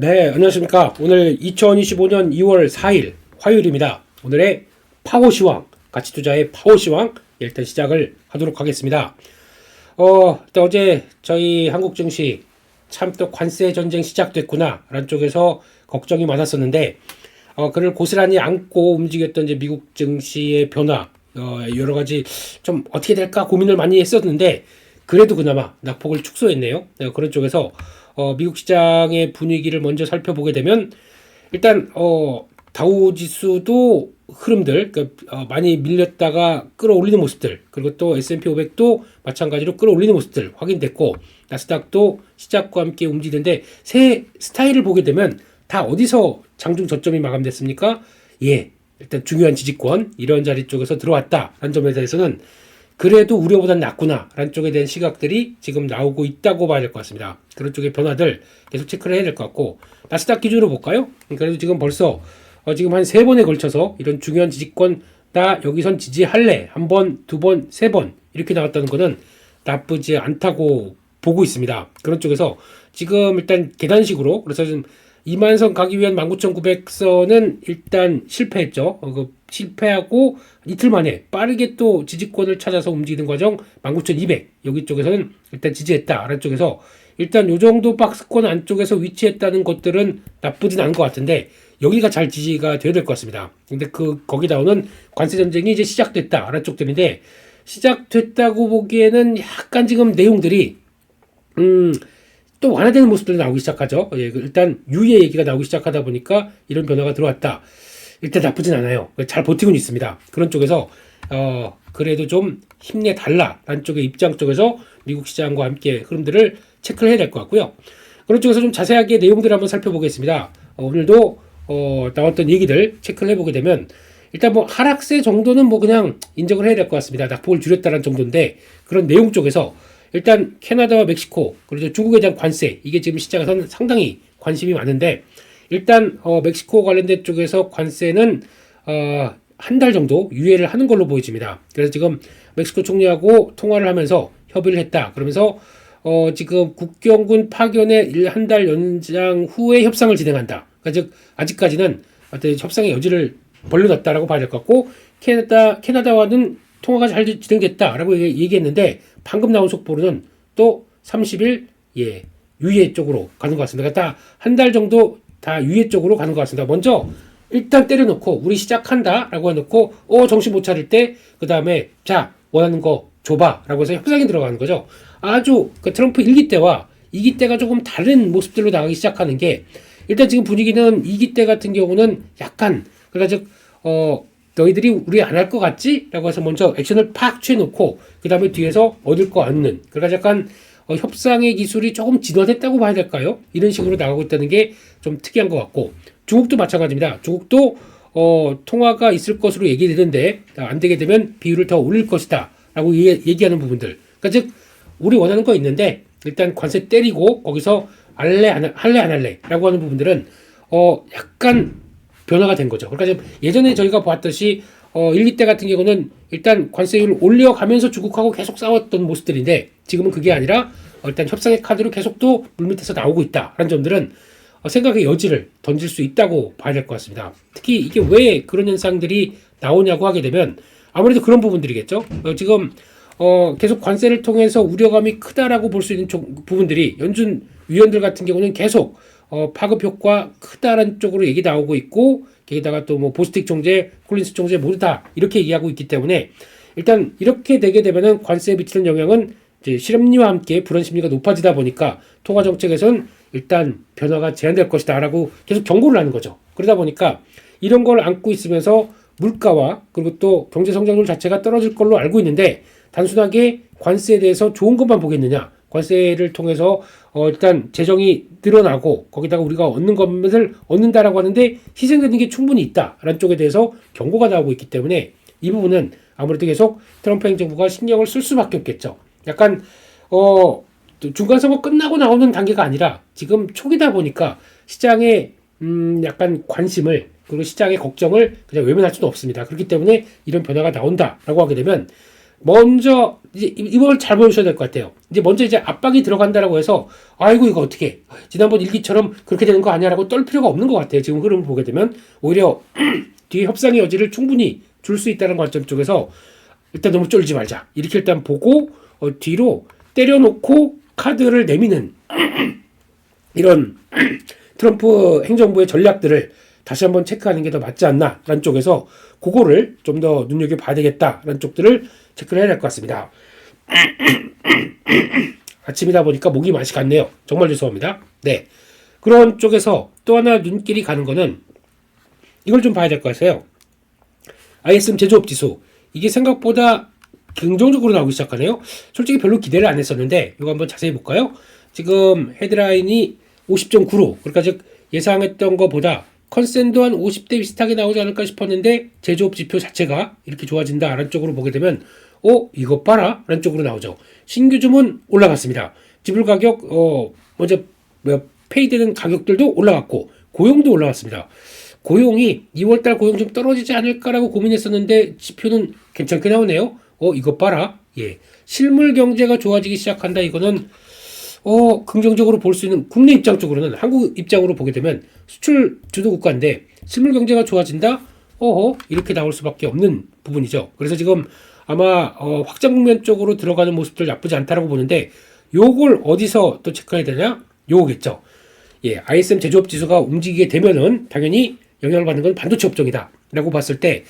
네, 안녕하십니까. 오늘 2025년 2월 4일 화요일입니다. 오늘의 파워시황, 가치투자의 파워시황 일단 시작을 하도록 하겠습니다. 일단 어제 저희 한국 증시 참 또 관세 전쟁 시작됐구나 라는 쪽에서 걱정이 많았었는데 그를 고스란히 안고 움직였던 이제 미국 증시의 변화, 여러 가지 좀 어떻게 될까 고민을 많이 했었는데 그래도 그나마 낙폭을 축소했네요. 그런 쪽에서 미국 시장의 분위기를 먼저 살펴보게 되면 일단 다우 지수도 흐름들 많이 밀렸다가 끌어올리는 모습들, 그리고 또 S&P 500도 마찬가지로 끌어올리는 모습들 확인됐고, 나스닥도 시작과 함께 움직이는데 새 스타일을 보게 되면 다 어디서 장중 저점이 마감됐습니까? 일단 중요한 지지권 이런 자리 쪽에서 들어왔다라는 점에 대해서는 그래도 우려보다는 낫구나라는 쪽에 대한 시각들이 지금 나오고 있다고 봐야 될 것 같습니다. 그런 쪽의 변화들 계속 체크를 해야 될 것 같고, 나스닥 기준으로 볼까요? 그래도 지금 벌써 지금 한 3번에 걸쳐서 이런 중요한 지지권 나 여기선 지지할래 한 번, 두 번, 세 번 이렇게 나왔다는 거는 나쁘지 않다고 보고 있습니다. 그런 쪽에서 지금 일단 계단식으로, 그래서 좀 2만선 가기 위한 19,900선은 일단 실패했죠. 실패하고 이틀 만에 빠르게 또 지지권을 찾아서 움직이는 과정 19,200 여기 쪽에서는 일단 지지했다라는 쪽에서 일단 요 정도 박스권 안쪽에서 위치했다는 것들은 나쁘진 않은 것 같은데 여기가 잘 지지가 되어야 될 것 같습니다. 근데 거기 나오는 관세 전쟁이 이제 시작됐다라는 쪽들인데, 시작됐다고 보기에는 약간 지금 내용들이 또 완화되는 모습들이 나오기 시작하죠. 일단 유예 얘기가 나오기 시작하다 보니까 이런 변화가 들어왔다. 일단 나쁘진 않아요. 잘 버티고 있습니다. 그런 쪽에서 그래도 좀 힘내달라라는 쪽의 입장 쪽에서 미국 시장과 함께 흐름들을 체크를 해야 될 것 같고요. 그런 쪽에서 좀 자세하게 내용들을 한번 살펴보겠습니다. 오늘도 나왔던 얘기들 체크를 해보게 되면 일단 뭐 하락세 정도는 뭐 그냥 인정을 해야 될 것 같습니다. 낙폭을 줄였다는 정도인데, 그런 내용 쪽에서 일단 캐나다와 멕시코 그리고 중국에 대한 관세, 이게 지금 시장에서는 상당히 관심이 많은데, 일단 멕시코 관련된 쪽에서 관세는 한 달 정도 유예를 하는 걸로 보여집니다. 그래서 지금 멕시코 총리하고 통화를 하면서 협의를 했다. 그러면서 지금 국경군 파견의 한 달 연장 후에 협상을 진행한다. 그러니까 즉 아직까지는 어떤 협상의 여지를 벌려놨다라고 봐야 될 것 같고, 캐나다와는 통화가 잘 진행됐다라고 얘기했는데 방금 나온 속보로는 또 30일 유예 쪽으로 가는 것 같습니다. 그러니까 한 달 정도 다 유예 쪽으로 가는 것 같습니다. 먼저 일단 때려놓고 우리 시작한다라고 해놓고 정신 못 차릴 때 그 다음에 자 원하는 거 줘봐라고 해서 협상이 들어가는 거죠. 아주 트럼프 1기 때와 2기 때가 조금 다른 모습들로 나가기 시작하는 게, 일단 지금 분위기는 2기 때 같은 경우는 약간 그러니까 즉 너희들이 우리 안 할 것 같지? 라고 해서 먼저 액션을 팍 취해놓고 그 다음에 뒤에서 얻을 거 얻는, 그러니까 약간 협상의 기술이 조금 진화됐다고 봐야 될까요? 이런 식으로 나가고 있다는 게 좀 특이한 것 같고, 중국도 마찬가지입니다. 중국도 통화가 있을 것으로 얘기되는데 안 되게 되면 비율을 더 올릴 것이다 라고 얘기하는 부분들, 그러니까 즉 우리 원하는 거 있는데 일단 관세 때리고 거기서 할래 안 할래 라고 하는 부분들은 약간 변화가 된 거죠. 그러니까 예전에 저희가 봤듯이 1, 2때 같은 경우는 일단 관세율을 올려가면서 중국하고 계속 싸웠던 모습들인데, 지금은 그게 아니라 일단 협상의 카드로 계속 또 물밑에서 나오고 있다라는 점들은 생각의 여지를 던질 수 있다고 봐야 될 것 같습니다. 특히 이게 왜 그런 현상들이 나오냐고 하게 되면 아무래도 그런 부분들이겠죠. 지금 계속 관세를 통해서 우려감이 크다라고 볼 수 있는 부분들이 연준 위원들 같은 경우는 계속 파급 효과 크다라는 쪽으로 얘기 나오고 있고, 거기다가 또 뭐 보스틱 총재, 콜린스 총재 모두 다 이렇게 얘기하고 있기 때문에 일단 이렇게 되게 되면은 관세에 미치는 영향은 이제 실업리와 함께 불안 심리가 높아지다 보니까 통화 정책에서는 일단 변화가 제한될 것이다라고 계속 경고를 하는 거죠. 그러다 보니까 이런 걸 안고 있으면서 물가와 그리고 또 경제 성장률 자체가 떨어질 걸로 알고 있는데, 단순하게 관세에 대해서 좋은 것만 보겠느냐? 관세를 통해서 일단 재정이 늘어나고 거기다가 우리가 얻는 것을 얻는다라고 하는데 희생되는 게 충분히 있다라는 쪽에 대해서 경고가 나오고 있기 때문에 이 부분은 아무래도 계속 트럼프 행정부가 신경을 쓸 수밖에 없겠죠. 약간 중간 선거 끝나고 나오는 단계가 아니라 지금 초기다 보니까 시장의 약간 관심을 그리고 시장의 걱정을 그냥 외면할 수는 없습니다. 그렇기 때문에 이런 변화가 나온다라고 하게 되면 먼저 이제 이걸 잘 보여주셔야 될 것 같아요. 이제 먼저 이제 압박이 들어간다라고 해서 아이고 이거 어떻게 지난번 일기처럼 그렇게 되는 거 아니야라고 떨 필요가 없는 것 같아요. 지금 흐름을 보게 되면 오히려 뒤에 협상의 여지를 충분히 줄 수 있다는 관점 쪽에서 일단 너무 쫄지 말자 이렇게 일단 보고 뒤로 때려놓고 카드를 내미는 이런 트럼프 행정부의 전략들을 다시 한번 체크하는 게 더 맞지 않나라는 쪽에서 그거를 좀 더 눈여겨봐야 되겠다라는 쪽들을 체크를 해야 될 것 같습니다. 아침이다 보니까 목이 맛이 갔네요. 정말 죄송합니다. 네, 그런 쪽에서 또 하나 눈길이 가는 거는 이걸 좀 봐야 될 것 같아요. ISM 제조업 지수 이게 생각보다 긍정적으로 나오기 시작하네요. 솔직히 별로 기대를 안 했었는데 이거 한번 자세히 볼까요? 지금 헤드라인이 50.9로 그러니까 즉 예상했던 것보다 컨센도 한 50대 비슷하게 나오지 않을까 싶었는데 제조업 지표 자체가 이렇게 좋아진다라는 쪽으로 보게 되면 이것 봐라 라는 쪽으로 나오죠. 신규 주문 올라갔습니다. 지불 가격 먼저 페이되는 가격들도 올라갔고 고용도 올라갔습니다. 고용이 2월달 고용 좀 떨어지지 않을까라고 고민했었는데 지표는 괜찮게 나오네요. 이것 봐라. 예, 실물 경제가 좋아지기 시작한다. 이거는 긍정적으로 볼 수 있는 국내 입장 쪽으로는 한국 입장으로 보게 되면 수출 주도 국가인데 실물 경제가 좋아진다. 이렇게 나올 수밖에 없는 부분이죠. 그래서 지금 아마 확장 국면 쪽으로 들어가는 모습들 나쁘지 않다라고 보는데 요걸 어디서 또 체크해야 되냐? 요거겠죠. 예, ISM 제조업 지수가 움직이게 되면은 당연히 영향을 받는 건 반도체 업종이다라고 봤을 때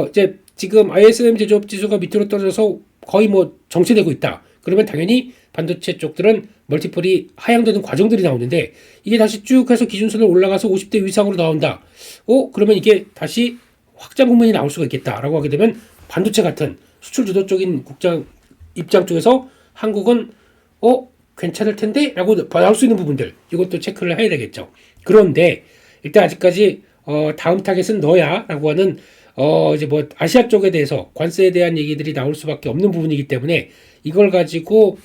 이제 지금 ISM 제조업 지수가 밑으로 떨어져서 거의 뭐 정체되고 있다. 그러면 당연히 반도체 쪽들은 멀티플이 하향되는 과정들이 나오는데 이게 다시 쭉 해서 기준선을 올라가서 50대 이상으로 나온다. 그러면 이게 다시 확장 국면이 나올 수가 있겠다라고 하게 되면 반도체 같은 수출 주도적인 국장 입장 쪽에서 한국은 괜찮을 텐데 라고 나올 수 있는 부분들 이것도 체크를 해야 되겠죠. 그런데 일단 아직까지 다음 타겟은 너야 라고 하는 이제 뭐 아시아 쪽에 대해서 관세에 대한 얘기들이 나올 수밖에 없는 부분이기 때문에 이걸 가지고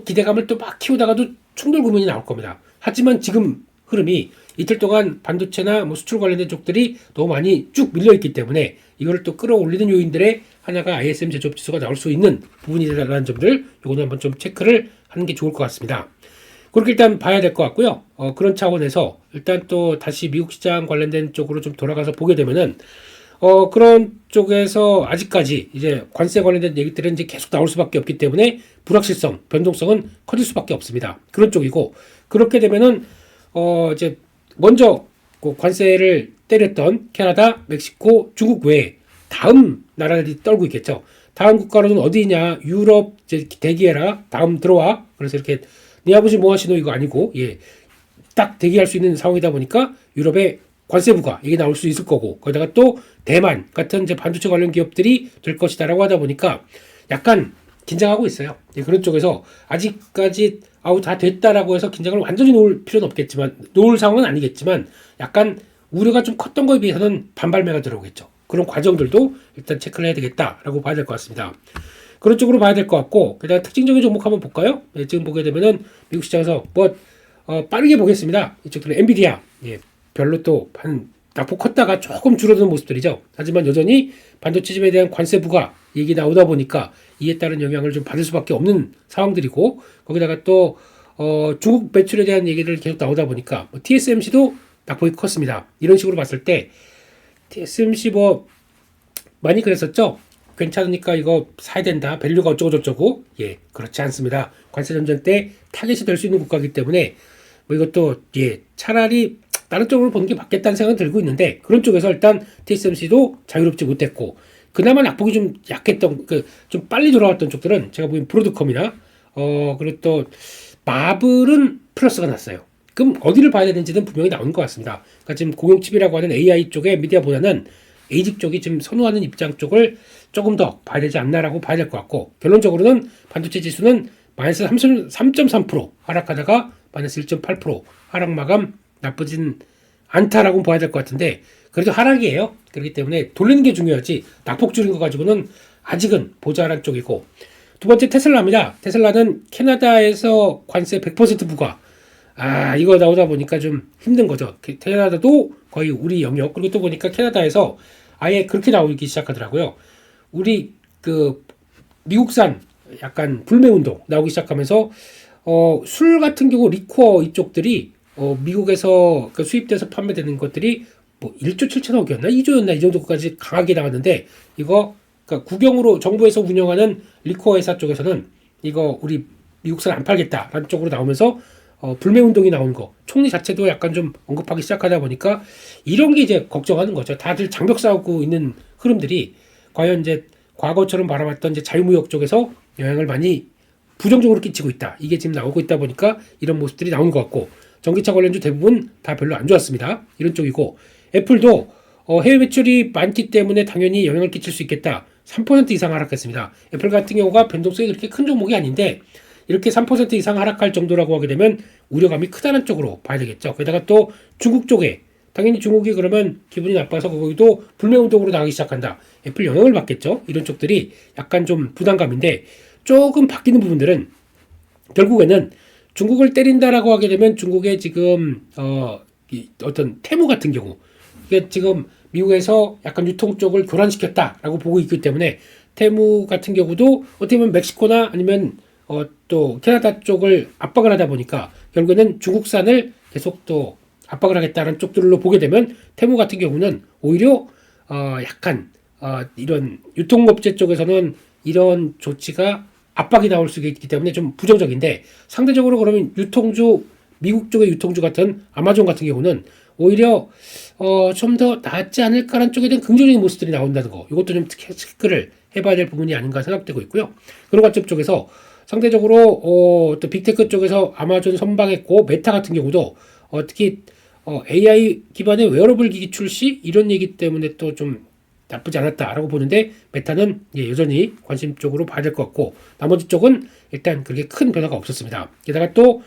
기대감을 또 막 키우다가도 충돌 국면이 나올 겁니다. 하지만 지금 흐름이 이틀 동안 반도체나 뭐 수출 관련된 쪽들이 너무 많이 쭉 밀려있기 때문에 이거를 또 끌어올리는 요인들의 하나가 ISM 제조업 지수가 나올 수 있는 부분이라는 점들 이거는 한번 좀 체크를 하는 게 좋을 것 같습니다. 그렇게 일단 봐야 될 것 같고요. 그런 차원에서 일단 또 다시 미국 시장 관련된 쪽으로 좀 돌아가서 보게 되면은 그런 쪽에서 아직까지 이제 관세 관련된 얘기들은 이제 계속 나올 수밖에 없기 때문에 불확실성, 변동성은 커질 수밖에 없습니다. 그런 쪽이고 그렇게 되면은 이제 먼저 그 관세를 때렸던 캐나다, 멕시코, 중국 외에 다음 나라들이 떨고 있겠죠. 다음 국가로는 어디냐? 유럽 이제 대기해라. 다음 들어와. 그래서 이렇게 네 아버지 뭐 하시노 이거 아니고 딱 대기할 수 있는 상황이다 보니까 유럽의 관세 부과 이게 나올 수 있을 거고 거기다가 또 대만 같은 이제 반도체 관련 기업들이 될 것이다라고 하다 보니까 약간 긴장하고 있어요. 그런 쪽에서 아직까지 다 됐다라고 해서 긴장을 완전히 놓을 필요는 없겠지만 놓을 상황은 아니겠지만 약간 우려가 좀 컸던 거에 비해서는 반발매가 들어오겠죠. 그런 과정들도 일단 체크를 해야 되겠다라고 봐야 될 것 같습니다. 그런 쪽으로 봐야 될 것 같고 게다가 특징적인 종목 한번 볼까요? 지금 보게 되면은 미국 시장에서 빠르게 보겠습니다. 이쪽들은 엔비디아 별로 또 낙폭 컸다가 조금 줄어드는 모습들이죠. 하지만 여전히 반도체집에 대한 관세 부과 얘기 나오다 보니까 이에 따른 영향을 좀 받을 수밖에 없는 상황들이고 거기다가 또 중국 매출에 대한 얘기를 계속 나오다 보니까 TSMC도 낙폭이 컸습니다. 이런 식으로 봤을 때 TSMC 많이 그랬었죠. 괜찮으니까 이거 사야 된다. 밸류가 어쩌고저쩌고. 그렇지 않습니다. 관세 전쟁 때 타겟이 될 수 있는 국가이기 때문에 이것도 차라리 다른 쪽으로 보는 게 맞겠다는 생각은 들고 있는데 그런 쪽에서 일단 TSMC도 자유롭지 못했고 그나마 낙폭이 좀 약했던 좀 빨리 돌아왔던 쪽들은 제가 보기엔 브로드컴이나 그리고 또 마블은 플러스가 났어요. 그럼 어디를 봐야 되는지는 분명히 나오는 것 같습니다. 그러니까 지금 공용칩이라고 하는 AI 쪽의 엔비디아보다는 ASIC 쪽이 지금 선호하는 입장 쪽을 조금 더 봐야 되지 않나라고 봐야 될 것 같고 결론적으로는 반도체 지수는 마이너스 3.3% 하락하다가 마이너스 1.8% 하락 마감 나쁘진 않다라고 봐야 될 것 같은데 그래도 하락이에요. 그렇기 때문에 돌리는 게 중요하지 낙폭 줄인 거 가지고는 아직은 보자란 쪽이고 두 번째 테슬라입니다. 테슬라는 캐나다에서 관세 100% 부과 이거 나오다 보니까 좀 힘든 거죠. 캐나다도 거의 우리 영역 그리고 또 보니까 캐나다에서 아예 그렇게 나오기 시작하더라고요. 우리 미국산 약간 불매운동 나오기 시작하면서 술 같은 경우 리코어 이쪽들이 미국에서 그 수입돼서 판매되는 것들이 뭐 1조 7천억이었나 2조였나 이 정도까지 강하게 나왔는데 이거 그러니까 국영으로 정부에서 운영하는 리코어 회사 쪽에서는 이거 우리 미국산 안 팔겠다라는 쪽으로 나오면서 불매운동이 나온 거 총리 자체도 약간 좀 언급하기 시작하다 보니까 이런 게 이제 걱정하는 거죠. 다들 장벽 쌓고 있는 흐름들이 과연 이제 과거처럼 바라봤던 이제 자유무역 쪽에서 영향을 많이 부정적으로 끼치고 있다. 이게 지금 나오고 있다 보니까 이런 모습들이 나오는 것 같고 전기차 관련주 대부분 다 별로 안 좋았습니다. 이런 쪽이고 애플도 해외 매출이 많기 때문에 당연히 영향을 끼칠 수 있겠다. 3% 이상 하락했습니다. 애플 같은 경우가 변동성이 그렇게 큰 종목이 아닌데 이렇게 3% 이상 하락할 정도라고 하게 되면 우려감이 크다는 쪽으로 봐야 되겠죠. 게다가 또 중국 쪽에 당연히 중국이 그러면 기분이 나빠서 거기도 불매운동으로 나가기 시작한다. 애플 영향을 받겠죠. 이런 쪽들이 약간 좀 부담감인데 조금 바뀌는 부분들은 결국에는 중국을 때린다라고 하게 되면 중국의 지금 어떤 테무 같은 경우 이게 지금 미국에서 약간 유통 쪽을 교란시켰다라고 보고 있기 때문에 테무 같은 경우도 어떻게 보면 멕시코나 아니면 또 캐나다 쪽을 압박을 하다 보니까 결국에는 중국산을 계속 또 압박을 하겠다는 쪽들로 보게 되면 테무 같은 경우는 오히려 약간 이런 유통업체 쪽에서는 이런 조치가 압박이 나올 수 있기 때문에 좀 부정적인데 상대적으로 그러면 유통주 미국 쪽의 유통주 같은 아마존 같은 경우는 오히려 좀 더 낫지 않을까라는 쪽에 대한 긍정적인 모습들이 나온다는 거 이것도 좀 체크를 해봐야 될 부분이 아닌가 생각되고 있고요. 그런 관점 쪽에서 상대적으로 또 빅테크 쪽에서 아마존 선방했고 메타 같은 경우도 특히 AI 기반의 웨어러블 기기 출시 이런 얘기 때문에 또 좀 나쁘지 않았다라고 보는데 메타는 여전히 관심 쪽으로 봐야 될 것 같고 나머지 쪽은 일단 그렇게 큰 변화가 없었습니다. 게다가 또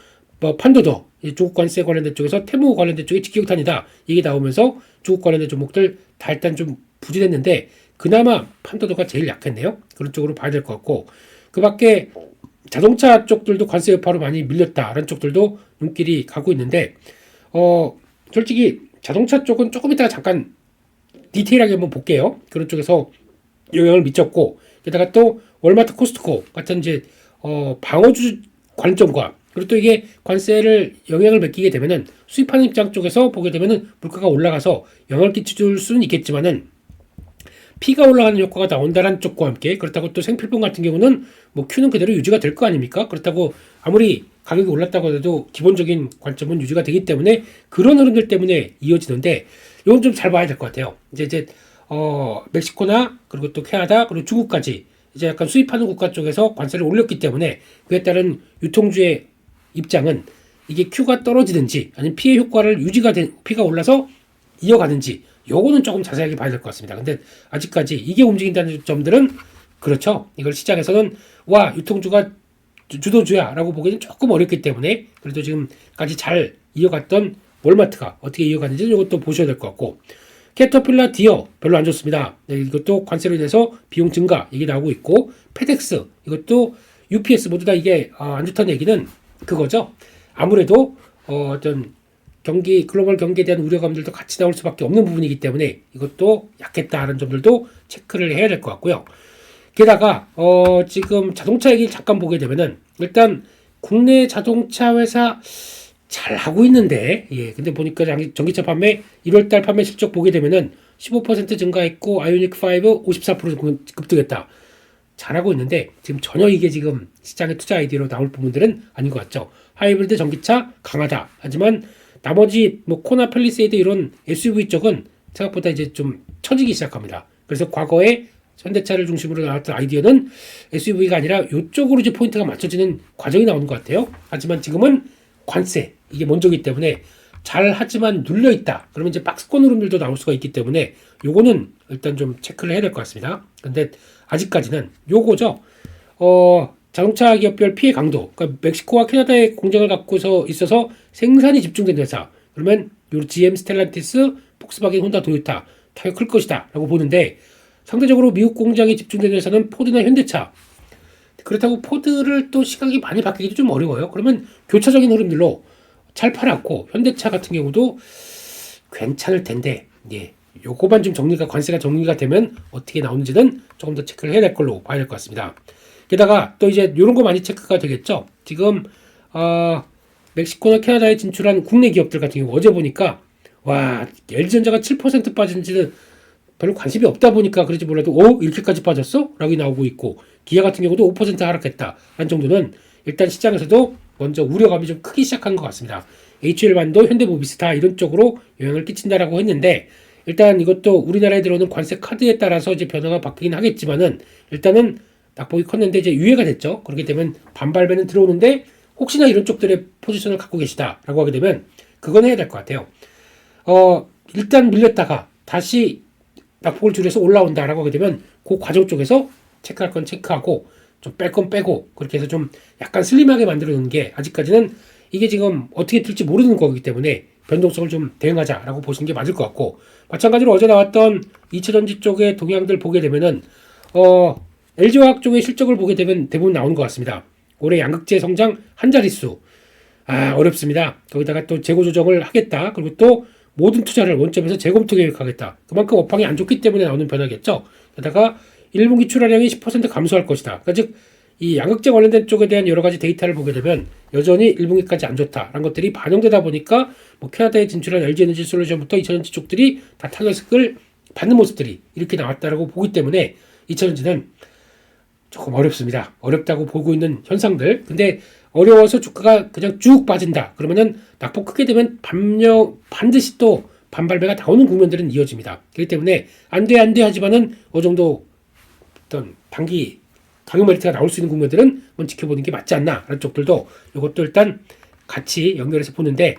판도더 중국 관세 관련된 쪽에서 테무 관련된 쪽이 직격탄이다 이게 나오면서 중국 관련된 종목들 다 일단 좀 부진했는데 그나마 판도더가 제일 약했네요. 그런 쪽으로 봐야 될 것 같고 그 밖에 자동차 쪽들도 관세 여파로 많이 밀렸다라는 쪽들도 눈길이 가고 있는데 솔직히 자동차 쪽은 조금 이따가 잠깐 디테일하게 한번 볼게요. 그런 쪽에서 영향을 미쳤고 게다가 또 월마트 코스트코 같은 이제 방어주 관점과 그리고 또 이게 관세를 영향을 맡기게 되면은 수입하는 입장 쪽에서 보게 되면은 물가가 올라가서 영향을 끼쳐줄 수는 있겠지만은 피가 올라가는 효과가 나온다는 쪽과 함께 그렇다고 또 생필품 같은 경우는 뭐 Q는 그대로 유지가 될 거 아닙니까? 그렇다고 아무리 가격이 올랐다고 해도 기본적인 관점은 유지가 되기 때문에 그런 흐름들 때문에 이어지는데 이건 좀 잘 봐야 될 것 같아요. 이제 멕시코나 그리고 또 캐나다 그리고 중국까지 이제 약간 수입하는 국가 쪽에서 관세를 올렸기 때문에 그에 따른 유통주의 입장은 이게 Q가 떨어지든지 아니면 피해 효과를 유지가 된 피가 올라서 이어가는지 요거는 조금 자세하게 봐야 될 것 같습니다. 근데 아직까지 이게 움직인다는 점들은 그렇죠. 이걸 시장에서는 와 유통주가 주도주야 라고 보기는 조금 어렵기 때문에 그래도 지금까지 잘 이어갔던 월마트가 어떻게 이어가는지 이것도 보셔야 될 것 같고 캐터필라 디어 별로 안 좋습니다. 이것도 관세로 인해서 비용 증가 얘기 나오고 있고 페덱스 이것도 UPS 모두 다 이게 안 좋다는 얘기는 그거죠. 아무래도 어떤 글로벌 경기에 대한 우려감들도 같이 나올 수밖에 없는 부분이기 때문에 이것도 약했다는 점들도 체크를 해야 될 것 같고요. 게다가 지금 자동차 얘기를 잠깐 보게 되면은 일단 국내 자동차 회사 잘 하고 있는데 근데 보니까 전기차 판매 1월달 판매 실적 보게 되면은 15% 증가했고 아이오닉 5 54% 급등했다. 잘하고 있는데 지금 전혀 이게 지금 시장의 투자 아이디어로 나올 부분들은 아닌 것 같죠. 하이브리드 전기차 강하다. 하지만 나머지 뭐 코나 팰리세이드 이런 SUV 쪽은 생각보다 이제 좀 처지기 시작합니다. 그래서 과거에 현대차를 중심으로 나왔던 아이디어는 SUV가 아니라 이쪽으로 이제 포인트가 맞춰지는 과정이 나오는 것 같아요. 하지만 지금은 관세 이게 먼저기 때문에 잘 하지만 눌려 있다. 그러면 이제 박스권 흐름들도 나올 수가 있기 때문에 요거는 일단 좀 체크를 해야 될 것 같습니다. 근데 아직까지는 요거죠. 자동차 기업별 피해 강도. 그러니까 멕시코와 캐나다의 공장을 갖고서 있어서 생산이 집중된 회사. 그러면 요 GM, 스텔란티스, 폭스바겐, 혼다, 도요타 타격 클 것이다라고 보는데 상대적으로 미국 공장이 집중된 회사는 포드나 현대차. 그렇다고 포드를 또 시각이 많이 바뀌기도 좀 어려워요. 그러면 교차적인 흐름들로 잘 팔았고 현대차 같은 경우도 괜찮을 텐데 요거만 좀 관세가 정리가 되면 어떻게 나오는지는 조금 더 체크를 해야 될 걸로 봐야 될 것 같습니다. 게다가 또 이제 이런 거 많이 체크가 되겠죠. 지금 멕시코나 캐나다에 진출한 국내 기업들 같은 경우 어제 보니까 와 LG전자가 7% 빠진지는 별로 관심이 없다 보니까 그런지 몰라도 이렇게까지 빠졌어? 라고 나오고 있고 기아 같은 경우도 5% 하락했다 한 정도는 일단 시장에서도 먼저 우려감이 좀 크기 시작한 것 같습니다. HL반도 현대모비스타 이런 쪽으로 영향을 끼친다라고 했는데 일단 이것도 우리나라에 들어오는 관세 카드에 따라서 이제 변화가 바뀌긴 하겠지만은 일단은 낙폭이 컸는데 이제 유예가 됐죠. 그렇게 되면 반발배는 들어오는데 혹시나 이런 쪽들의 포지션을 갖고 계시다라고 하게 되면 그건 해야 될 것 같아요. 일단 밀렸다가 다시 낙폭을 줄여서 올라온다라고 하게 되면 그 과정 쪽에서 체크할 건 체크하고 좀 뺄 건 빼고 그렇게 해서 좀 약간 슬림하게 만들어 놓는 게 아직까지는 이게 지금 어떻게 될지 모르는 거기 때문에 변동성을 좀 대응하자라고 보시는 게 맞을 것 같고 마찬가지로 어제 나왔던 2차전지 쪽의 동향들 보게 되면은 LG화학 쪽의 실적을 보게 되면 대부분 나오는 것 같습니다. 올해 양극재 성장 한 자릿수 어렵습니다. 거기다가 또 재고 조정을 하겠다. 그리고 또 모든 투자를 원점에서 재검토 계획하겠다. 그만큼 업황이 안 좋기 때문에 나오는 변화겠죠. 게다가 1분기 출하량이 10% 감소할 것이다. 그러니까 즉 이 양극재 관련된 쪽에 대한 여러 가지 데이터를 보게 되면 여전히 1분기까지 안 좋다라는 것들이 반영되다 보니까 뭐 캐나다에 진출한 LG에너지 솔루션부터 2차전지 쪽들이 다 타겟을 받는 모습들이 이렇게 나왔다라고 보기 때문에 2차전지는 조금 어렵습니다. 어렵다고 보고 있는 현상들. 근데 어려워서 주가가 그냥 쭉 빠진다. 그러면은 낙폭 크게 되면 반드시 또 반발배가 나오는 국면들은 이어집니다. 그렇기 때문에 안 돼 하지만은 어느 정도 어떤 단기 가격 메리트가 나올 수 있는 국면들은 한번 지켜보는 게 맞지 않나 라는 쪽들도 이것도 일단 같이 연결해서 보는데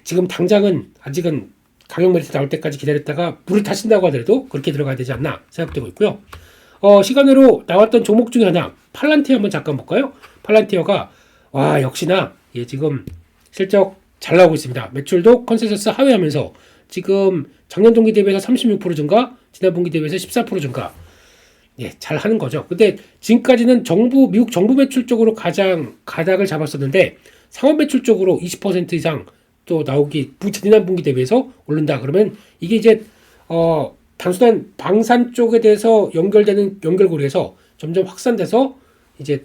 지금 당장은 아직은 가격 메리트 나올 때까지 기다렸다가 물을 타신다고 하더라도 그렇게 들어가야 되지 않나 생각되고 있고요. 시간으로 나왔던 종목 중에 하나 팔란티어 한번 잠깐 볼까요? 팔란티어가 역시나 지금 실적 잘 나오고 있습니다. 매출도 컨센서스 하회하면서 지금 작년 동기 대비해서 36% 증가, 지난 분기 대비해서 14% 증가. 잘 하는 거죠. 근데 지금까지는 미국 정부 매출 쪽으로 가장 가닥을 잡았었는데 상업 매출 쪽으로 20% 이상 또 나오기 지난 분기 대비해서 오른다. 그러면 이게 이제 단순한 방산 쪽에 대해서 연결되는 연결고리에서 점점 확산돼서 이제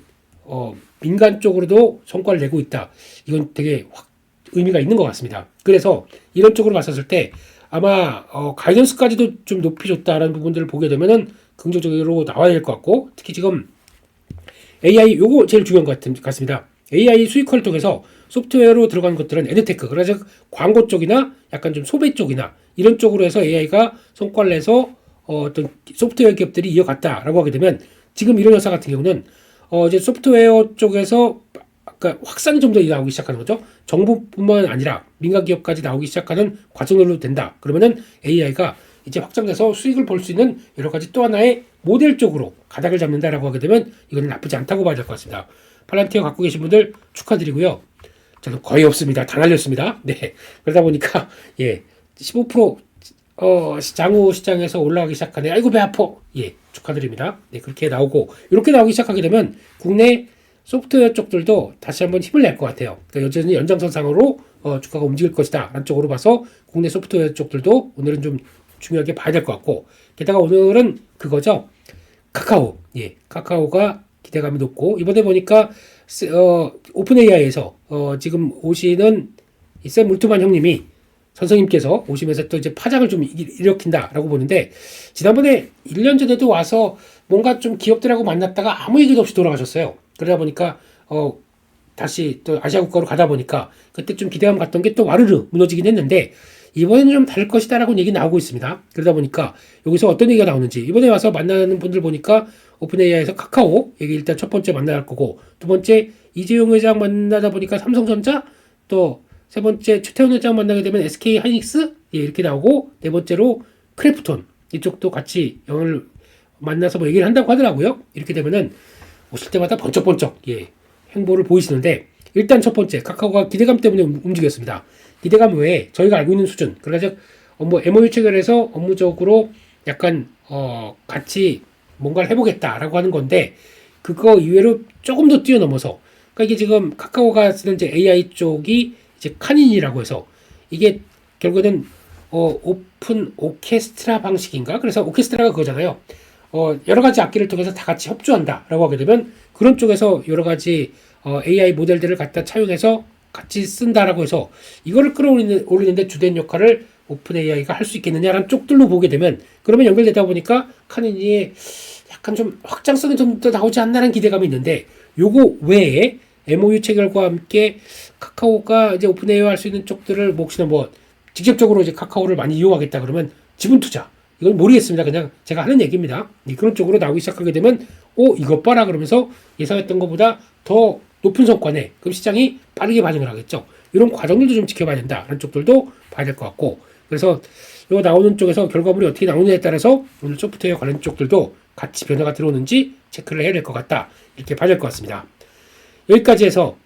민간 쪽으로도 성과를 내고 있다. 이건 되게 의미가 있는 것 같습니다. 그래서 이런 쪽으로 봤었을 때 아마 가이던스까지도 좀 높이 줬다라는 부분들을 보게 되면은 긍정적으로 나와야 될 것 같고 특히 지금 AI 요거 제일 중요한 것 같습니다. AI 수익화를 통해서 소프트웨어로 들어가는 것들은 에드테크, 그래서 광고 쪽이나 약간 좀 소비 쪽이나 이런 쪽으로 해서 AI가 성과를 내서 어떤 소프트웨어 기업들이 이어갔다라고 하게 되면 지금 이런 회사 같은 경우는 이제 소프트웨어 쪽에서 그러니까 확산이 좀 더 나오기 시작하는 거죠. 정부뿐만 아니라 민간 기업까지 나오기 시작하는 과정으로 된다. 그러면은 AI가 이제 확장돼서 수익을 볼 수 있는 여러 가지 또 하나의 모델 쪽으로 가닥을 잡는다라고 하게 되면 이거는 나쁘지 않다고 봐야 될 것 같습니다. 팔란티어 갖고 계신 분들 축하드리고요. 저는 거의 없습니다. 다 날렸습니다. 네. 그러다 보니까 15% 장후 시장에서 올라가기 시작하네. 아이고 배 아파. 축하드립니다. 네, 그렇게 나오고 이렇게 나오기 시작하게 되면 국내 소프트웨어 쪽들도 다시 한번 힘을 낼 것 같아요. 그러니까 여전히 연장선상으로 주가가 움직일 것이다 라는 쪽으로 봐서 국내 소프트웨어 쪽들도 오늘은 좀 중요하게 봐야 될 것 같고 게다가 오늘은 그거죠. 카카오. 카카오가 기대감이 높고 이번에 보니까 오픈 AI에서 지금 오시는 샘 울트만 형님이 선생님께서 오시면서 또 이제 파장을 좀 일으킨다라고 보는데 지난번에 1년 전에도 와서 뭔가 좀 기업들하고 만났다가 아무 얘기도 없이 돌아가셨어요. 그러다 보니까 다시 또 아시아 국가로 가다 보니까 그때 좀 기대감 갔던 게 또 와르르 무너지긴 했는데 이번에는 좀 다를 것이다라고 얘기 나오고 있습니다. 그러다 보니까 여기서 어떤 얘기가 나오는지 이번에 와서 만나는 분들 보니까 오픈 AI에서 카카오 얘기 일단 첫 번째 만날 거고 두 번째 이재용 회장 만나다 보니까 삼성전자 또 세 번째 최태원 회장 만나게 되면 SK 하이닉스 이렇게 나오고 네 번째로 크래프톤 이쪽도 같이 영을 만나서 뭐 얘기를 한다고 하더라고요. 이렇게 되면은 오실 때마다 번쩍번쩍 행보를 보이시는데 일단 첫 번째 카카오가 기대감 때문에 움직였습니다. 기대감 외에 저희가 알고 있는 수준 그러니까 MOU 체결해서 업무적으로 약간 같이 뭔가를 해보겠다라고 하는 건데 그거 이외로 조금 더 뛰어넘어서 그러니까 이게 지금 카카오가 쓰는 이제 AI 쪽이 이제 카닌이라고 해서 이게 결국에는 오픈 오케스트라 방식인가? 그래서 오케스트라가 그거잖아요. 여러 가지 악기를 통해서 다 같이 협조한다라고 하게 되면 그런 쪽에서 여러 가지 AI 모델들을 갖다 차용해서 같이 쓴다라고 해서 이거를 끌어올리는데 주된 역할을 오픈 AI가 할 수 있겠느냐라는 쪽들로 보게 되면 그러면 연결되다 보니까 카니니의 약간 좀 확장성이 좀 더 나오지 않나라는 기대감이 있는데 요거 외에 MOU 체결과 함께 카카오가 이제 오픈 AI화 할 수 있는 쪽들을 뭐 혹시나 뭐 직접적으로 이제 카카오를 많이 이용하겠다 그러면 지분 투자 이건 모르겠습니다. 그냥 제가 하는 얘기입니다. 그런 쪽으로 나오기 시작하게 되면 이것 봐라 그러면서 예상했던 것보다 더 높은 성과네. 그럼 시장이 빠르게 반응을 하겠죠. 이런 과정들도 좀 지켜봐야 된다라는 쪽들도 봐야 될 것 같고 그래서 이거 나오는 쪽에서 결과물이 어떻게 나오느냐에 따라서 오늘 소프트웨어 관련 쪽들도 같이 변화가 들어오는지 체크를 해야 될 것 같다. 이렇게 봐야 될 것 같습니다. 여기까지 해서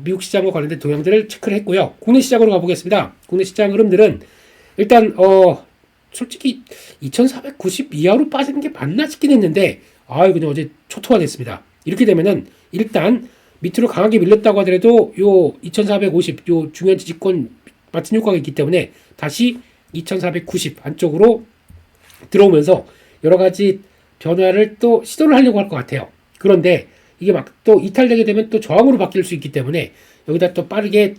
미국 시장과 관련된 동향들을 체크를 했고요. 국내 시장으로 가보겠습니다. 국내 시장 흐름들은 일단 솔직히 2490 이하로 빠지는 게 맞나 싶긴 했는데 그냥 어제 초토화됐습니다. 이렇게 되면은 일단 밑으로 강하게 밀렸다고 하더라도 요 2450 요 중요한 지지권 맞춘 효과가 있기 때문에 다시 2490 안쪽으로 들어오면서 여러 가지 변화를 또 시도를 하려고 할 것 같아요. 그런데 이게 막 또 이탈되게 되면 또 저항으로 바뀔 수 있기 때문에 여기다 또 빠르게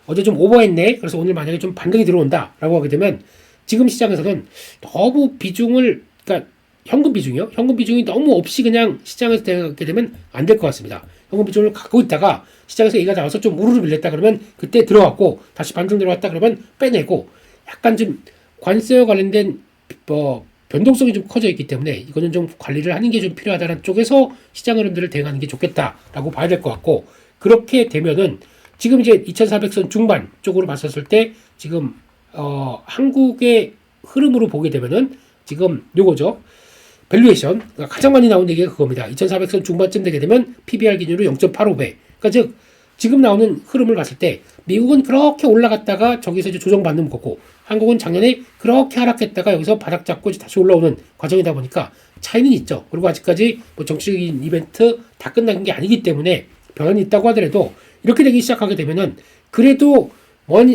어제 좀 오버했네. 그래서 오늘 만약에 좀 반등이 들어온다라고 하게 되면 지금 시장에서는 너무 그러니까 현금 비중이요. 현금 비중이 너무 없이 그냥 시장에서 되게 되면 안 될 것 같습니다. 현금 비중을 갖고 있다가 시장에서 얘가 나와서 좀 우르르 밀렸다 그러면 그때 들어갔고 다시 반등 들어왔다 그러면 빼내고 약간 좀 관세와 관련된 변동성이 좀 커져 있기 때문에 이거는 좀 관리를 하는 게 좀 필요하다는 쪽에서 시장 흐름들을 대응하는 게 좋겠다라고 봐야 될 것 같고 그렇게 되면은 지금 이제 2400선 중반 쪽으로 봤었을 때 지금 한국의 흐름으로 보게 되면은 지금 요거죠. 밸류에이션 그러니까 가장 많이 나온 얘기가 그겁니다. 2400선 중반쯤 되게 되면 PBR 기준으로 0.85배. 그러니까 즉 지금 나오는 흐름을 봤을 때 미국은 그렇게 올라갔다가 저기서 이제 조정받는 거고 한국은 작년에 그렇게 하락했다가 여기서 바닥 잡고 다시 올라오는 과정이다 보니까 차이는 있죠. 그리고 아직까지 뭐 정치적인 이벤트 다 끝난 게 아니기 때문에 변화는 있다고 하더라도 이렇게 되기 시작하게 되면은 그래도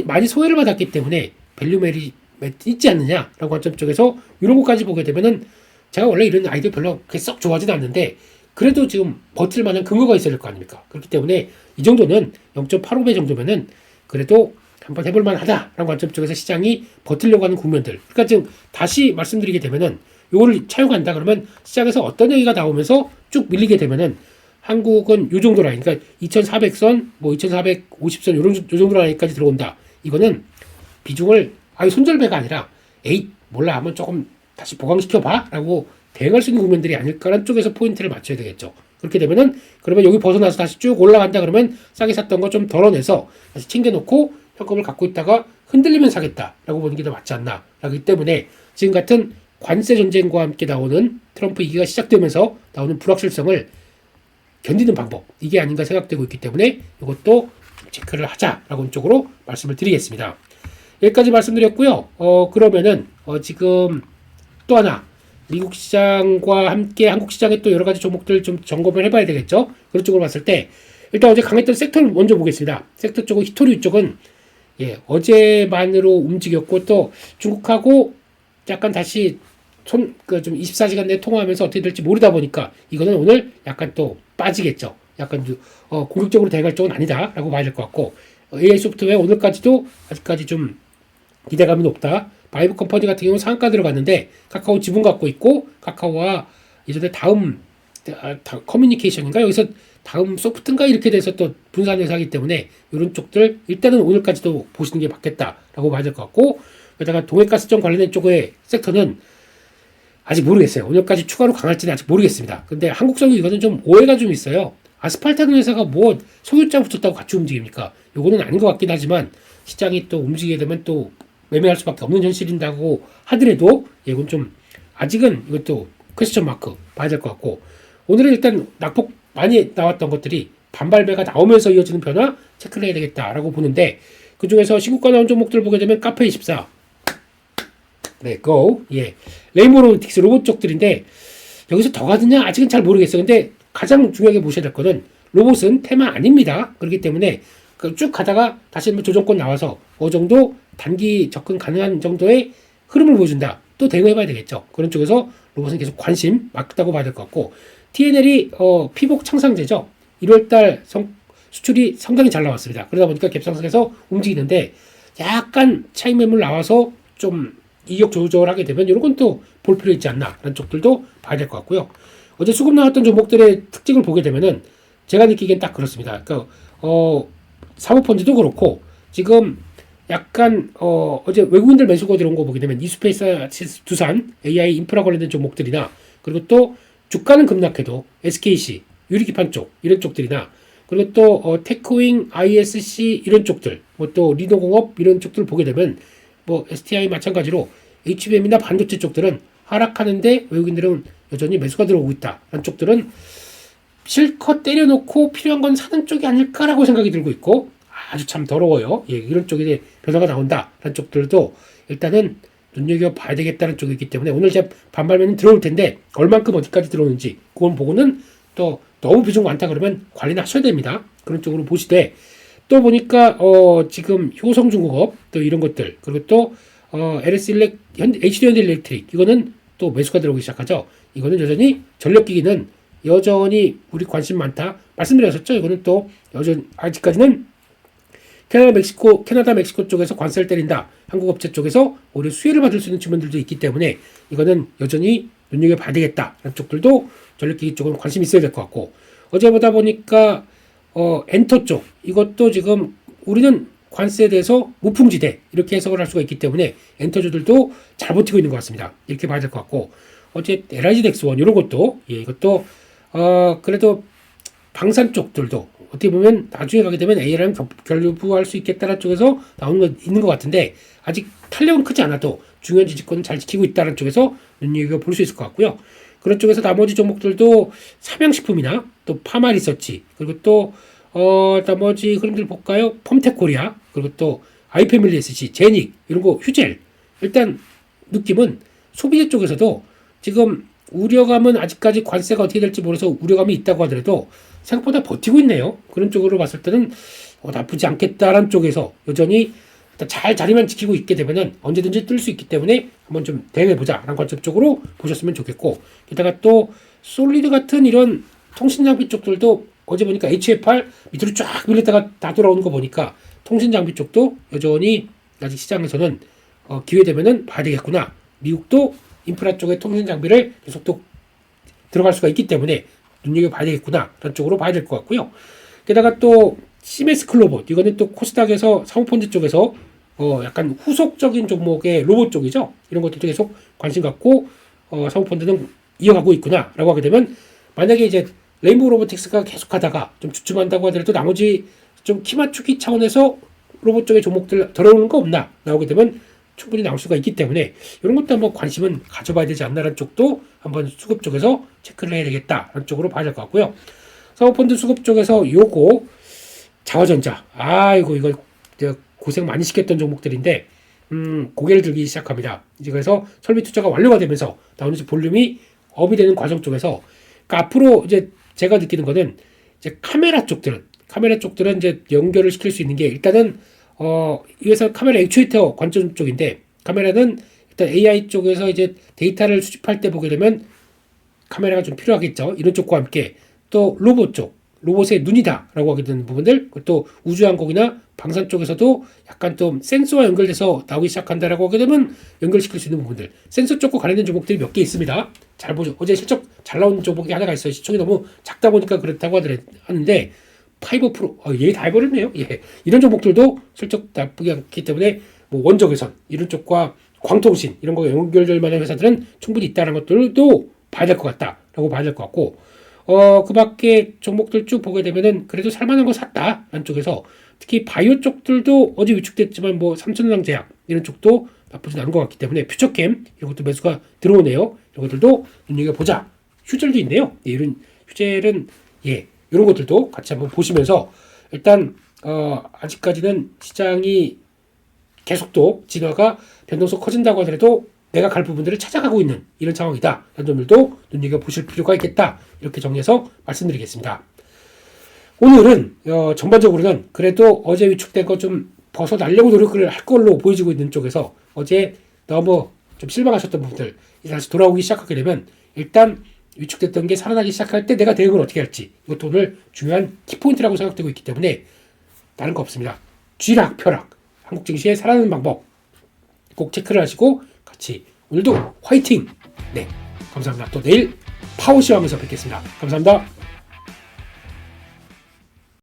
많이 소외를 받았기 때문에 밸류 메리트 있지 않느냐라고 관점 쪽에서 이런 것까지 보게 되면은 제가 원래 이런 아이디어 별로 그렇게 썩 좋아하지는 않는데 그래도 지금 버틸 만한 근거가 있어야 될 거 아닙니까? 그렇기 때문에 이 정도는 0.85배 정도면은 그래도 한번 해볼 만하다라는 관점 쪽에서 시장이 버틸려고 하는 국면들. 그러니까 지금 다시 말씀드리게 되면은 요거를 차용한다 그러면 시장에서 어떤 얘기가 나오면서 쭉 밀리게 되면은 한국은 요 정도 라인, 그러니까 2400선, 뭐 2450선 요 정도 라인까지 들어온다. 이거는 비중을 손절배가 아니라 몰라 한번 조금 다시 보강시켜봐라고 대응할 수 있는 국면들이 아닐까라는 쪽에서 포인트를 맞춰야 되겠죠. 그렇게 되면은 그러면 여기 벗어나서 다시 쭉 올라간다 그러면 싸게 샀던 거 좀 덜어내서 다시 챙겨놓고 현금을 갖고 있다가 흔들리면 사겠다라고 보는 게 더 맞지 않나. 라기 때문에 지금 같은 관세 전쟁과 함께 나오는 트럼프 위기가 시작되면서 나오는 불확실성을 견디는 방법 이게 아닌가 생각되고 있기 때문에 이것도 체크를 하자라고 쪽으로 말씀을 드리겠습니다. 여기까지 말씀드렸고요. 그러면은 지금 또 하나 미국 시장과 함께 한국 시장의 또 여러 가지 종목들 좀 점검을 해봐야 되겠죠. 그런 쪽으로 봤을 때 일단 어제 강했던 섹터를 먼저 보겠습니다. 섹터 쪽은 히토류 쪽은 어제만으로 움직였고 또 중국하고 약간 다시 좀 24시간 내에 통화하면서 어떻게 될지 모르다 보니까 이거는 오늘 약간 또 빠지겠죠. 약간 공격적으로 대응할 쪽은 아니다라고 봐야 될 것 같고 AI 소프트웨어 오늘까지도 아직까지 좀 기대감이 높다. 바이브 컴퍼니 같은 경우는 상한가 들어갔는데 카카오 지분 갖고 있고 카카오와 예전에 다음 커뮤니케이션인가 여기서 다음 소프트인가 이렇게 돼서 또 분산 회사이기 때문에 이런 쪽들 일단은 오늘까지도 보시는 게 맞겠다라고 봐야 될 것 같고 게다가 동해가스점 관련된 쪽의 섹터는 아직 모르겠어요. 오늘까지 추가로 강할지는 아직 모르겠습니다. 근데 한국성이 이거는 좀 오해가 좀 있어요. 아스팔트 하는 회사가 뭐 소유자 붙었다고 같이 움직입니까? 요거는 아닌 것 같긴 하지만 시장이 또 움직이게 되면 또 매매할 수밖에 없는 현실인다고 하더라도 이건 좀 아직은 이것도 퀘스천 마크 봐야 될 것 같고 오늘은 일단 낙폭 많이 나왔던 것들이 반발배가 나오면서 이어지는 변화 체크를 해야 되겠다라고 보는데 그 중에서 신고가 나온 종목들을 보게 되면 카페24 go 레인보로틱스 로봇 쪽들인데 여기서 더 가느냐 아직은 잘 모르겠어요. 근데 가장 중요하게 보셔야 될 거는 로봇은 테마 아닙니다. 그렇기 때문에 쭉 가다가 다시 한번 조정권 나와서 어느 정도 단기 접근 가능한 정도의 흐름을 보여준다. 또 대응해봐야 되겠죠. 그런 쪽에서 로봇은 계속 관심 맞다고 봐야 될 것 같고, TNL이 피복 창상제죠. 1월달 수출이 상당히 잘 나왔습니다. 그러다 보니까 갭상승해서 움직이는데 약간 차익 매물 나와서 좀 이격 조절하게 되면 이런 건 또 볼 필요 있지 않나 라는 쪽들도 봐야 될 것 같고요. 어제 수급 나왔던 종목들의 특징을 보게 되면은 제가 느끼기엔 딱 그렇습니다. 그러니까 사모펀드도 그렇고 지금 약간 어제 외국인들 매수가 들어온 거 보게 되면 이스페이스 두산 AI 인프라 관련된 종목들이나, 그리고 또 주가는 급락해도 SKC 유리기판 쪽 이런 쪽들이나, 그리고 또 테크윙 ISC 이런 쪽들, 뭐 또 리노공업 이런 쪽들 보게 되면 뭐 STI 마찬가지로 HBM이나 반도체 쪽들은 하락하는데 외국인들은 여전히 매수가 들어오고 있다라는 쪽들은 실컷 때려놓고 필요한 건 사는 쪽이 아닐까라고 생각이 들고 있고, 아주 참 더러워요. 예, 이런 쪽에 변화가 나온다라는 쪽들도 일단은 눈여겨봐야 되겠다는 쪽이 있기 때문에 오늘 제 반발매는 들어올 텐데 얼만큼 어디까지 들어오는지 그건 보고는 또 너무 비중 많다 그러면 관리하셔야 됩니다. 그런 쪽으로 보시되, 또 보니까 지금 효성중공업 또 이런 것들, 그리고 또 HD현대일렉트릭 이거는 또 매수가 들어오기 시작하죠. 이거는 여전히 전력기기는 여전히 우리 관심 많다 말씀드렸었죠. 이거는 또 여전 아직까지는 캐나다 멕시코 쪽에서 관세를 때린다, 한국 업체 쪽에서 오히려 수혜를 받을 수 있는 측면들도 있기 때문에 이거는 여전히 눈여겨봐야 되겠다라는 쪽들도 전력기기 쪽은 관심 있어야 될 것 같고, 어제 보다 보니까 엔터 쪽 이것도 지금 우리는 관세에 대해서 무풍지대 이렇게 해석을 할 수가 있기 때문에 엔터주들도 잘 버티고 있는 것 같습니다. 이렇게 봐야 될 것 같고, 어제 LIG 넥스원 이런 것도 이것도 그래도 방산 쪽들도 어떻게 보면 나중에 가게 되면 ARM 결부할 수 있겠다는 쪽에서 나오는 거 있는 것 같은데, 아직 탄력은 크지 않아도 중요한 지지권은 잘 지키고 있다는 쪽에서 눈여겨볼 수 있을 것 같고요. 그런 쪽에서 나머지 종목들도 삼양식품이나 또 파마리서치, 그리고 또 나머지 흐름들 볼까요? 펌텍코리아, 그리고 또 아이패밀리 SC, 제닉 이런 거 휴젤, 일단 느낌은 소비재 쪽에서도 지금 우려감은 아직까지 관세가 어떻게 될지 모르서 우려감이 있다고 하더라도 생각보다 버티고 있네요. 그런 쪽으로 봤을 때는 나쁘지 않겠다라는 쪽에서 여전히 잘 자리만 지키고 있게 되면은 언제든지 뜰 수 있기 때문에 한번 좀 대응해보자 라는 관점 쪽으로 보셨으면 좋겠고, 게다가 또 솔리드 같은 이런 통신장비 쪽들도 어제 보니까 HFR 밑으로 쫙 밀렸다가 다 돌아오는 거 보니까 통신장비 쪽도 여전히 아직 시장에서는 기회 되면은 봐야 되겠구나. 미국도 인프라 쪽에 통신장비를 계속 또 들어갈 수가 있기 때문에 눈여겨봐야 되겠구나 라는 쪽으로 봐야 될 것 같고요. 게다가 또 시메스 클로봇 이거는 또 코스닥에서 사모펀드 쪽에서 약간 후속적인 종목의 로봇 쪽이죠. 이런 것들도 계속 관심 갖고 사모펀드는 이어가고 있구나 라고 하게 되면, 만약에 이제 레인보우 로보틱스가 계속하다가 좀 주춤한다고 하더라도 나머지 좀 키 맞추기 차원에서 로봇 쪽의 종목들 들어오는 거 없나 나오게 되면 충분히 나올 수가 있기 때문에 이런 것도 한번 관심은 가져봐야 되지 않나라는 쪽도 한번 수급 쪽에서 체크를 해야 되겠다라는 쪽으로 봐야 될 것 같고요. 사모펀드 수급 쪽에서 요거 자화전자, 이거 고생 많이 시켰던 종목들인데 고개를 들기 시작합니다. 이제 그래서 설비 투자가 완료가 되면서 나오는 볼륨이 업이 되는 과정 쪽에서, 그러니까 앞으로 이제 제가 느끼는 거는 이제 카메라 쪽들은 이제 연결을 시킬 수 있는 게, 일단은 이 회사 카메라 액추에이터 관점 쪽인데, 카메라는 일단 AI 쪽에서 이제 데이터를 수집할 때 보게 되면 카메라가 좀 필요하겠죠. 이런 쪽과 함께 또 로봇 쪽, 로봇의 눈이다라고 하게 되는 부분들, 또 우주항공이나 방산 쪽에서도 약간 좀 센서와 연결돼서 나오기 시작한다라고 하게 되면 연결시킬 수 있는 부분들, 센서 쪽과 관련된 종목들이 몇 개 있습니다. 잘 보죠. 어제 실적 잘 나온 종목이 하나가 있어요. 시총이 너무 작다 보니까 그렇다고 하는데 파이버 프로, 얘 다 해버렸네요. 예. 이런 종목들도 실적 나쁘지 않기 때문에 뭐 원적외선 이런 쪽과 광통신 이런 거 연결될 만한 회사들은 충분히 있다는 것들도 봐야 될 것 같다라고 봐야 될 것 같고, 그 밖에 종목들 쭉 보게 되면은 그래도 살만한 거 샀다 안쪽에서, 특히 바이오 쪽들도 어제 위축됐지만 뭐 삼천왕제약 이런 쪽도 나쁘진 않은 것 같기 때문에 퓨처캠 이런 것도 매수가 들어오네요. 이런 것들도 눈여겨보자. 휴젤도 있네요. 예, 이런 휴젤은 이런 것들도 같이 한번 보시면서, 일단 아직까지는 시장이 계속 또 진화가 변동성 커진다고 하더라도 내가 갈 부분들을 찾아가고 있는 이런 상황이다. 이런 점들도 눈여겨보실 필요가 있겠다. 이렇게 정리해서 말씀드리겠습니다. 오늘은 전반적으로는 그래도 어제 위축된 거 좀 벗어나려고 노력을 할 걸로 보여지고 있는 쪽에서, 어제 너무 좀 실망하셨던 부분들 다시 돌아오기 시작하게 되면 일단 위축됐던 게 살아나기 시작할 때 내가 대응을 어떻게 할지 이것도 오늘 중요한 키포인트라고 생각되고 있기 때문에 다른 거 없습니다. 쥐락펴락 한국 증시의 살아나는 방법 꼭 체크를 하시고 같이 오늘도 화이팅! 네, 감사합니다. 또 내일 파워쇼 하면서 뵙겠습니다. 감사합니다.